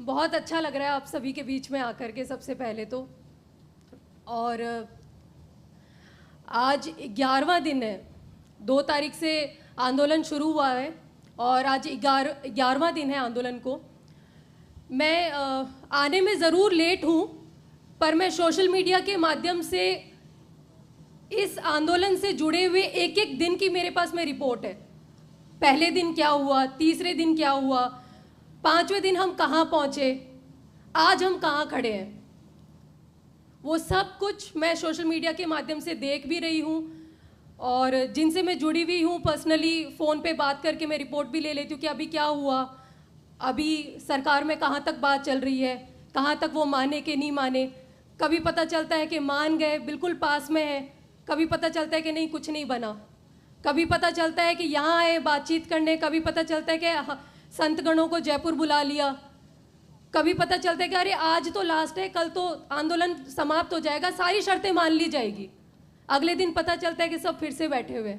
बहुत अच्छा लग रहा है आप सभी के बीच में आकर के सबसे पहले तो। और आज 11वां दिन है, 2 तारीख से आंदोलन शुरू हुआ है और आज 11वां दिन है आंदोलन को। मैं आने में ज़रूर लेट हूँ, पर मैं सोशल मीडिया के माध्यम से इस आंदोलन से जुड़े हुए एक एक दिन की मेरे पास में रिपोर्ट है। पहले दिन क्या हुआ, तीसरे दिन क्या हुआ, 5वें दिन हम कहाँ पहुँचे, आज हम कहाँ खड़े हैं, वो सब कुछ मैं सोशल मीडिया के माध्यम से देख भी रही हूँ और जिनसे मैं जुड़ी हुई हूँ पर्सनली फ़ोन पे बात करके मैं रिपोर्ट भी ले लेती हूँ कि अभी क्या हुआ, अभी सरकार में कहाँ तक बात चल रही है, कहाँ तक वो माने कि नहीं माने। कभी पता चलता है कि मान गए, बिल्कुल पास में है, कभी पता चलता है कि नहीं कुछ नहीं बना, कभी पता चलता है कि यहाँ आए बातचीत करने, कभी पता चलता है कि संतगणों को जयपुर बुला लिया, कभी पता चलता है कि अरे आज तो लास्ट है, कल तो आंदोलन समाप्त हो जाएगा, सारी शर्तें मान ली जाएगी। अगले दिन पता चलता है कि सब फिर से बैठे हुए।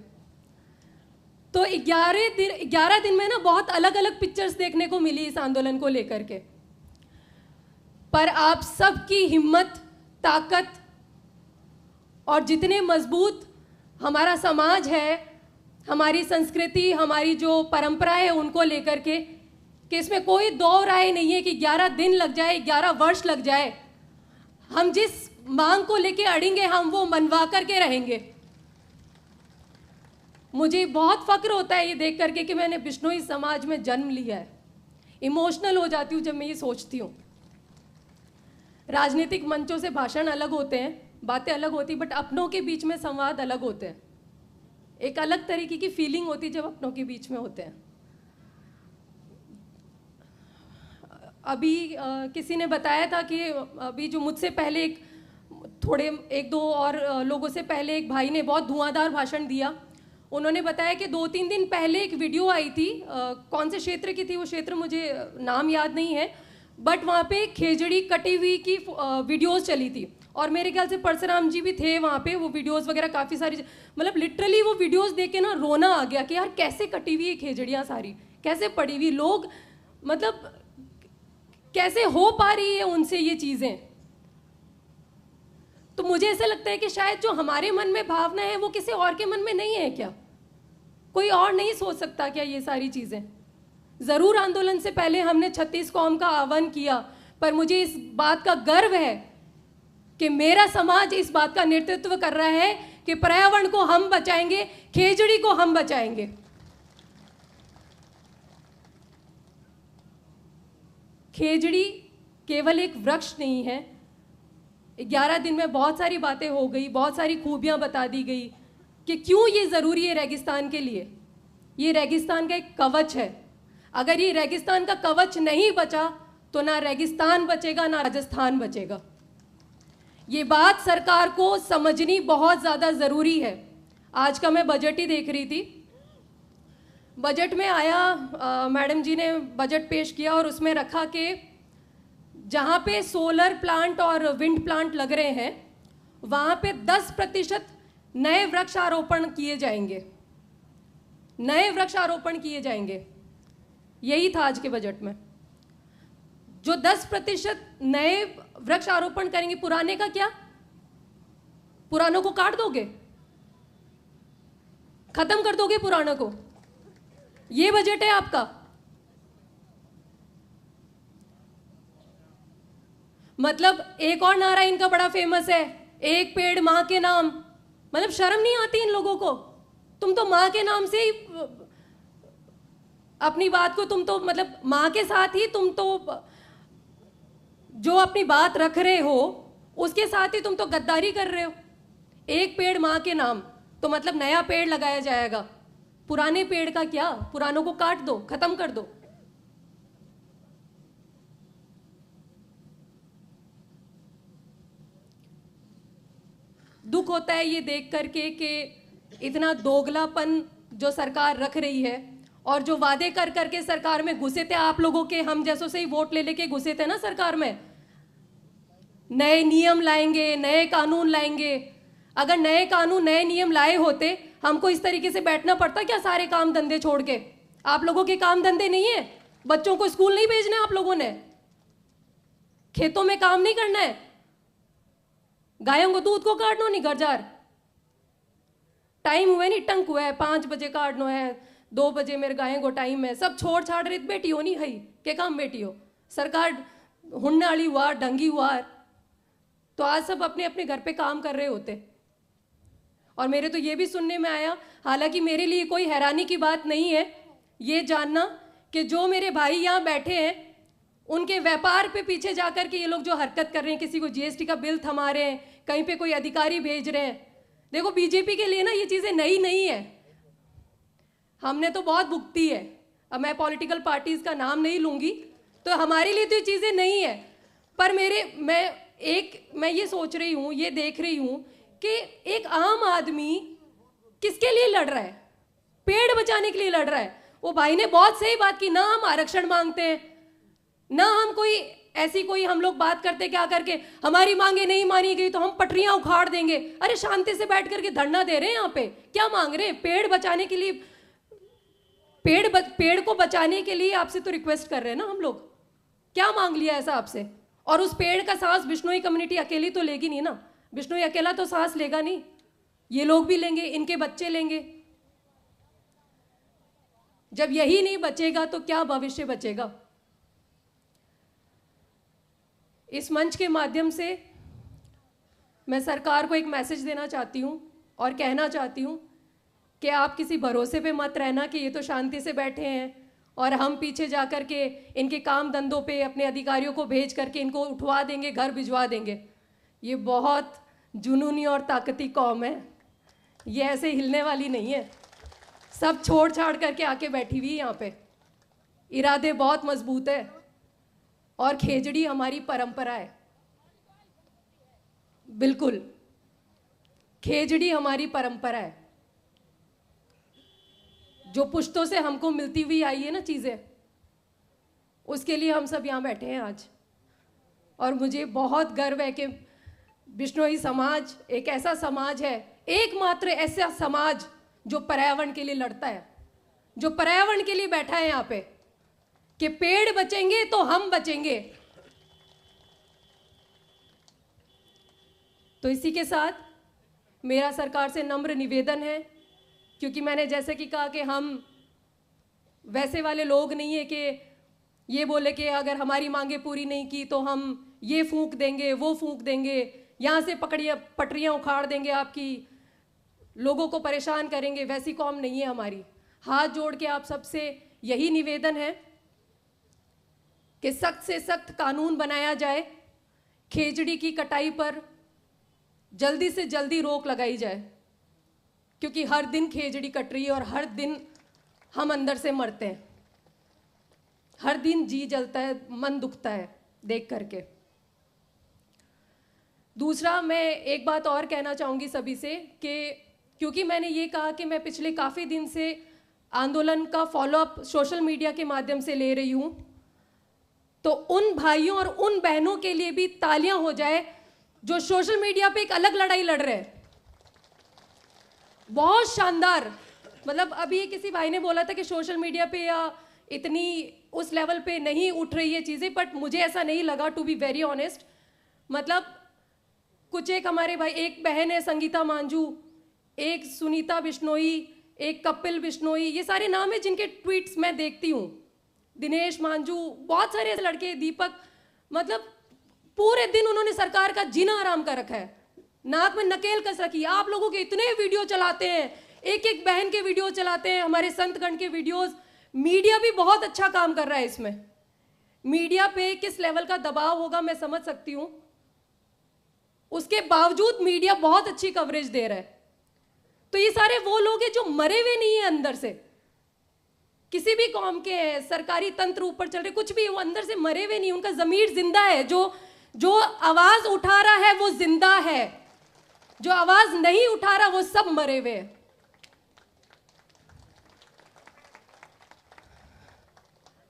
तो 11 दिन में ना बहुत अलग अलग पिक्चर्स देखने को मिली इस आंदोलन को लेकर के। पर आप सबकी हिम्मत, ताकत और जितने मजबूत हमारा समाज है, हमारी संस्कृति, हमारी जो परंपरा है उनको लेकर के, कि इसमें कोई दो राय नहीं है कि 11 दिन लग जाए, 11 वर्ष लग जाए, हम जिस मांग को लेके अड़ेंगे हम वो मनवा करके रहेंगे। मुझे बहुत फक्र होता है ये देख करके कि मैंने बिश्नोई समाज में जन्म लिया है। इमोशनल हो जाती हूँ जब मैं ये सोचती हूँ। राजनीतिक मंचों से भाषण अलग होते हैं, बातें अलग होती, बट अपनों के बीच में संवाद अलग होते हैं। एक अलग तरीके की फीलिंग होती है जब अपनों के बीच में होते हैं। अभी किसी ने बताया था कि अभी जो मुझसे पहले एक दो और लोगों से पहले एक भाई ने बहुत धुआंधार भाषण दिया। उन्होंने बताया कि 2-3 दिन पहले एक वीडियो आई थी, कौन से क्षेत्र की थी वो क्षेत्र मुझे नाम याद नहीं है, बट वहाँ पे खेजड़ी कटी हुई की वीडियोस चली थी और मेरे ख्याल से परशुराम जी भी थे वहाँ पे। वो वीडियोस वगैरह काफ़ी सारी, मतलब लिटरली वो वीडियोस देख के ना रोना आ गया कि यार कैसे कटी हुई है खेजड़ियाँ सारी, कैसे पड़ी हुई, लोग मतलब कैसे हो पा रही है उनसे ये चीज़ें। तो मुझे ऐसा लगता है कि शायद जो हमारे मन में भावना है वो किसी और के मन में नहीं है क्या? कोई और नहीं सोच सकता क्या ये सारी चीज़ें? ज़रूर आंदोलन से पहले हमने 36 कौम का आह्वान किया, पर मुझे इस बात का गर्व है कि मेरा समाज इस बात का नेतृत्व कर रहा है कि पर्यावरण को हम बचाएंगे, खेजड़ी को हम बचाएंगे। खेजड़ी केवल एक वृक्ष नहीं है। 11 दिन में बहुत सारी बातें हो गई, बहुत सारी खूबियां बता दी गई कि क्यों ये ज़रूरी है रेगिस्तान के लिए। ये रेगिस्तान का एक कवच है। अगर ये रेगिस्तान का कवच नहीं बचा तो ना रेगिस्तान बचेगा ना राजस्थान बचेगा। ये बात सरकार को समझनी बहुत ज़्यादा ज़रूरी है। आज का मैं बजट ही देख रही थी, बजट में आया, मैडम जी ने बजट पेश किया और उसमें रखा कि जहाँ पे सोलर प्लांट और विंड प्लांट लग रहे हैं वहाँ पे 10% नए वृक्षारोपण किए जाएंगे, नए वृक्षारोपण किए जाएंगे। यही था आज के बजट में। जो 10% नए वृक्षारोपण करेंगे, पुराने का क्या? पुरानों को काट दोगे, खत्म कर दोगे पुरानों को? ये बजट है आपका? मतलब एक और नारा इनका बड़ा फेमस है, एक पेड़ माँ के नाम। मतलब शर्म नहीं आती इन लोगों को? तुम तो माँ के नाम से ही अपनी बात को, तुम तो मतलब माँ के साथ ही तुम तो जो अपनी बात रख रहे हो उसके साथ ही तुम तो गद्दारी कर रहे हो। एक पेड़ माँ के नाम, तो मतलब नया पेड़ लगाया जाएगा, पुराने पेड़ का क्या? पुरानों को काट दो, खत्म कर दो। दुख होता है ये देख करके कि इतना दोगलापन जो सरकार रख रही है और जो वादे कर करके सरकार में घुसे थे, आप लोगों के, हम जैसों से ही वोट ले लेके घुसे थे ना सरकार में, नए नियम लाएंगे, नए कानून लाएंगे। अगर नए कानून, नए नियम लाए होते, हमको इस तरीके से बैठना पड़ता क्या सारे काम धंधे छोड़ के? आप लोगों के काम धंधे नहीं है? बच्चों को स्कूल नहीं भेजना आप लोगों ने? खेतों में काम नहीं करना है? गायों को दूध को काटनो नहीं घर जार? टाइम हुआ नहीं, टंक हुआ है, 5 बजे काटनो है, 2 बजे मेरे गायों को टाइम है, सब छोड़ छाड़ रही बेटी हो नहीं है के काम बेटी हो? सरकार हुन्ने वाली हुआ, ढंगी हुआ, तो आज सब अपने अपने घर पे काम कर रहे होते। और मेरे तो ये भी सुनने में आया, हालांकि मेरे लिए कोई हैरानी की बात नहीं है ये जानना कि जो मेरे भाई यहाँ बैठे हैं उनके व्यापार पे पीछे जाकर के ये लोग जो हरकत कर रहे हैं, किसी को जीएसटी का बिल थमा रहे हैं, कहीं पे कोई अधिकारी भेज रहे हैं। देखो बीजेपी के लिए ना ये चीज़ें नई नहीं है, हमने तो बहुत भुगती है। अब मैं पॉलिटिकल पार्टीज का नाम नहीं लूँगी, तो हमारे लिए तो ये चीज़ें नहीं है। पर मैं ये सोच रही हूँ, ये देख रही हूँ कि एक आम आदमी किसके लिए लड़ रहा है? पेड़ बचाने के लिए लड़ रहा है। वो भाई ने बहुत सही बात की, ना हम आरक्षण मांगते हैं, ना हम कोई हम लोग बात करते क्या करके हमारी मांगे नहीं मानी गई तो हम पटरियां उखाड़ देंगे। अरे शांति से बैठ करके धरना दे रहे हैं यहाँ पे, क्या मांग रहे हैं? पेड़ बचाने के लिए, पेड़ को बचाने के लिए आपसे तो रिक्वेस्ट कर रहे हैं ना हम लोग। क्या मांग लिया ऐसा आपसे? और उस पेड़ का सांस बिश्नोई कम्युनिटी अकेली तो लेगी नहीं ना, बिश्नोई अकेला तो सांस लेगा नहीं, ये लोग भी लेंगे, इनके बच्चे लेंगे। जब यही नहीं बचेगा तो क्या भविष्य बचेगा? इस मंच के माध्यम से मैं सरकार को एक मैसेज देना चाहती हूं और कहना चाहती हूं कि आप किसी भरोसे पे मत रहना कि ये तो शांति से बैठे हैं और हम पीछे जाकर के इनके काम धंधों पे अपने अधिकारियों को भेज करके इनको उठवा देंगे, घर भिजवा देंगे। ये बहुत जुनूनी और ताकती कौम है, ये ऐसे हिलने वाली नहीं है। सब छोड़ छाड़ करके आके बैठी हुई है यहाँ पे, इरादे बहुत मजबूत है और खेजड़ी हमारी परंपरा है। बिल्कुल, खेजड़ी हमारी परंपरा है, जो पुश्तों से हमको मिलती हुई आई है ना चीज़ें, उसके लिए हम सब यहाँ बैठे हैं आज। और मुझे बहुत गर्व है कि बिश्नोई समाज एक ऐसा समाज है, एकमात्र ऐसा समाज जो पर्यावरण के लिए लड़ता है, जो पर्यावरण के लिए बैठा है यहाँ पे कि पेड़ बचेंगे तो हम बचेंगे। तो इसी के साथ मेरा सरकार से नम्र निवेदन है, क्योंकि मैंने जैसे कि कहा कि हम वैसे वाले लोग नहीं है कि ये बोले कि अगर हमारी मांगे पूरी नहीं की तो हम ये फूंक देंगे, वो फूंक देंगे, यहाँ से पटरियाँ उखाड़ देंगे, आपकी लोगों को परेशान करेंगे। वैसी कौम नहीं है हमारी। हाथ जोड़ के आप सबसे यही निवेदन है कि सख्त से सख्त कानून बनाया जाए, खेजड़ी की कटाई पर जल्दी से जल्दी रोक लगाई जाए, क्योंकि हर दिन खेजड़ी कट रही है और हर दिन हम अंदर से मरते हैं, हर दिन जी जलता है, मन दुखता है देख करके। दूसरा, मैं एक बात और कहना चाहूँगी सभी से कि क्योंकि मैंने ये कहा कि मैं पिछले काफ़ी दिन से आंदोलन का फॉलोअप सोशल मीडिया के माध्यम से ले रही हूँ, तो उन भाइयों और उन बहनों के लिए भी तालियां हो जाए जो सोशल मीडिया पे एक अलग लड़ाई लड़ रहे हैं। बहुत शानदार, मतलब अभी किसी भाई ने बोला था कि सोशल मीडिया पे या इतनी उस लेवल पे नहीं उठ रही है चीज़ें, बट मुझे ऐसा नहीं लगा, टू बी वेरी ऑनेस्ट। मतलब कुछ एक हमारे भाई, एक बहन है संगीता मांझू, एक सुनीता बिश्नोई, एक कपिल बिश्नोई, ये सारे नाम है जिनके ट्वीट्स मैं देखती हूँ, दिनेश मांझू, बहुत सारे ऐसे लड़के, दीपक, मतलब पूरे दिन उन्होंने सरकार का जीना आराम कर रखा है, नाक में नकेल कस रखी। आप लोगों के इतने वीडियो चलाते हैं, एक एक बहन के वीडियो चलाते हैं, हमारे संतगण के वीडियोस, मीडिया भी बहुत अच्छा काम कर रहा है इसमें। मीडिया पे किस लेवल का दबाव होगा मैं समझ सकती हूँ, उसके बावजूद मीडिया बहुत अच्छी कवरेज दे रहा है। तो ये सारे वो लोग हैं जो मरे हुए नहीं है अंदर से, किसी भी कौम के हैं, सरकारी तंत्र ऊपर चल रहे, कुछ भी, वो अंदर से मरे हुए नहीं, उनका जमीर जिंदा है। जो आवाज उठा रहा है वो जिंदा है, जो आवाज नहीं उठा रहा वो सब मरे हुए हैं।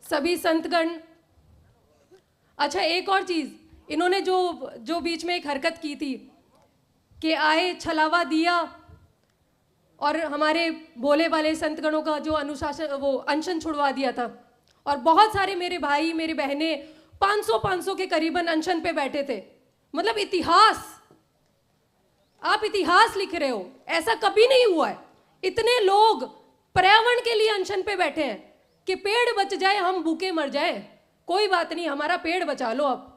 सभी संतगण। अच्छा, एक और चीज, इन्होंने जो बीच में एक हरकत की थी कि आए छलावा दिया और हमारे भोले वाले संतगणों का जो अनुशासन, वो अनशन छुड़वा दिया था, और बहुत सारे मेरे भाई मेरे बहनें 500 के करीबन अनशन पे बैठे थे। मतलब इतिहास, आप इतिहास लिख रहे हो, ऐसा कभी नहीं हुआ है। इतने लोग पर्यावरण के लिए अनशन पे बैठे हैं कि पेड़ बच जाए, हम भूखे मर जाए, कोई बात नहीं, हमारा पेड़ बचा लो, अब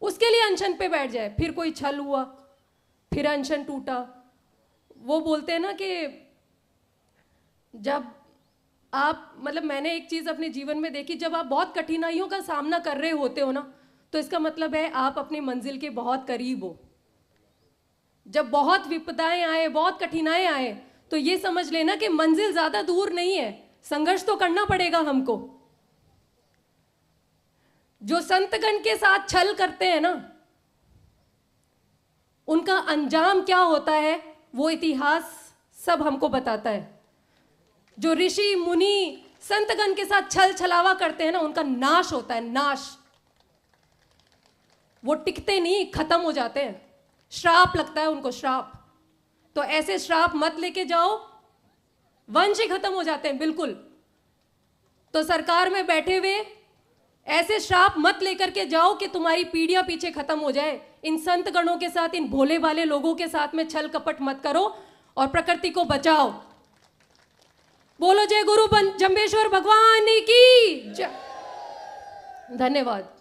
उसके लिए अनशन पे बैठ जाए। फिर कोई छल हुआ, फिर अनशन टूटा। वो बोलते हैं ना कि जब आप, मतलब मैंने एक चीज़ अपने जीवन में देखी, जब आप बहुत कठिनाइयों का सामना कर रहे होते हो ना, तो इसका मतलब है आप अपनी मंजिल के बहुत करीब हो। जब बहुत विपदाएं आए, बहुत कठिनाएं आए, तो ये समझ लेना कि मंजिल ज़्यादा दूर नहीं है, संघर्ष तो करना पड़ेगा हमको। जो संतगण के साथ छल करते हैं ना, उनका अंजाम क्या होता है वो इतिहास सब हमको बताता है। जो ऋषि मुनि संतगण के साथ छल छलावा करते हैं ना, उनका नाश होता है, नाश। वो टिकते नहीं, खत्म हो जाते हैं, श्राप लगता है उनको, श्राप। तो ऐसे श्राप मत लेके जाओ, वंश ही खत्म हो जाते हैं, बिल्कुल। तो सरकार में बैठे हुए ऐसे श्राप मत लेकर के जाओ कि तुम्हारी पीढ़ियां पीछे खत्म हो जाए। इन संत गणों के साथ, इन भोले भाले लोगों के साथ में छल कपट मत करो और प्रकृति को बचाओ। बोलो जय गुरु जंबेश्वर भगवान की जय। धन्यवाद।